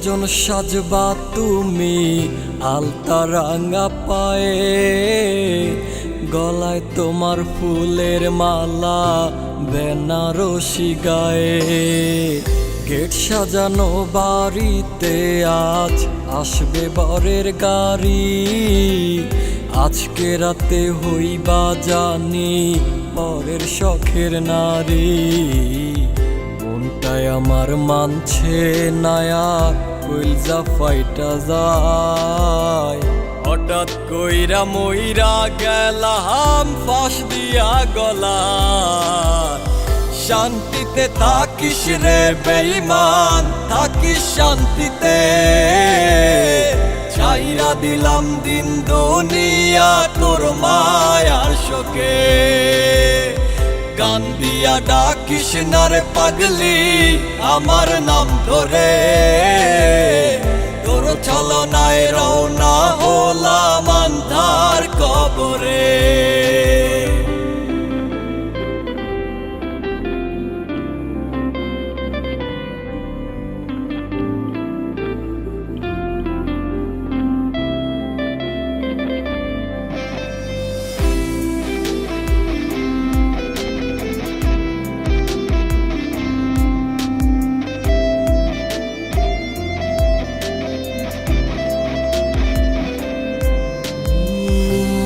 সজন সাজবা তুমি আলতা রাঙা পায়ে, গলায় তোমার ফুলের মালা বেনারসি গায়ে। গেট সাজানো বাড়িতে আজ আসবে বরের গাড়ি, আজকে রাতে হইবা জানি পরের শখের নারী। মনটাই আমার মানছে নায়া কইলজা ফাইটা যায়, হঠাৎ কইরা মইরা গেলাম ফাঁস দিয়া গলা। শান্তিতে থাকিস রে বেঈমান, থাকিস শান্তিতে, ছাইরা দিলাম দিন দুনিয়া তোর মায়ার শোকে। গান দিয়া ডাকিস না রে পাগলি আমার নাম ধরে, তোর ছলনায় রওনা হলাম আন্ধার কবরে।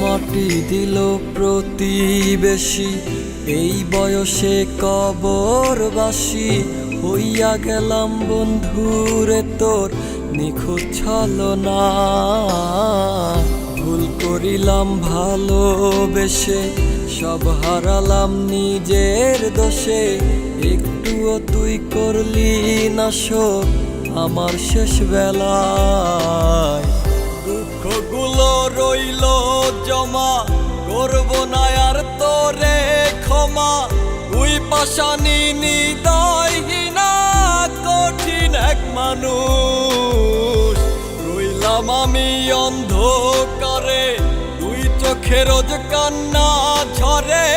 মাটি দিল প্রতিবেশী, এই বয়সে কবরবাসী হইয়া গেলাম বন্ধুরে তোর নিখুঁত ছলনা। ভুল করিলাম ভালোবেসে, সব হারালাম নিজের দোষে, একটুও তুই করলি না শোক আমার শেষ বেলায়। দুঃখগুলো রইল জমা, করব না আর তোরে ক্ষমা, তুই পাশানি হৃদয়হীনা কঠিন এক মানুষ। রইলাম আমি অন্ধকারে, তুই চোখে রোজ কান্না ঝরে,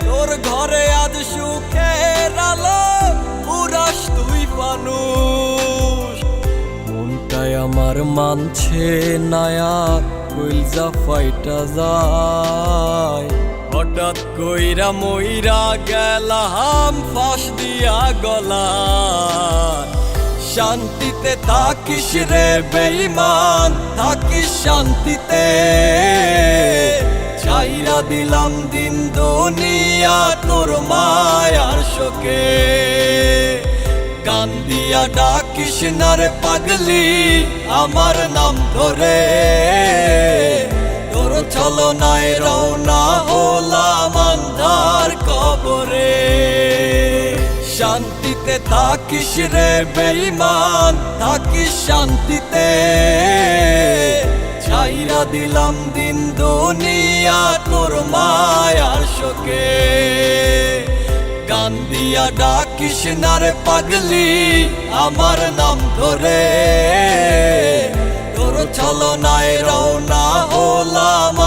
তোর ঘরে আজ সুখের আলো পুরাস তুই মানুষ। মনটাই আমার মানছে নায়া কইলজা ফাইটা যায়, হঠাৎ কইরা মইরা গেলাম ফাঁস দিয়া গলা। শান্তিতে থাকিস রে বেঈমান, থাকিস শান্তিতে, ছাইরা দিলাম দিন দুনিয়া তোর মায়ার শোকে। গান দিয়া ডাকিস না রে পাগলি আমার নাম ধরে, তোর ছলনায় রওনা হলাম আন্ধার কবরে। শান্তিতে থাকিস রে বেঈমান, থাকিস শান্তিতে, ছাইরা দিলাম দিন দুনিয়া তোর মায়ার শোকে। গান দিয়া ডাকিস না রে পাগলি আমার নাম ধরে, তোর ছলনায় রওনা হলাম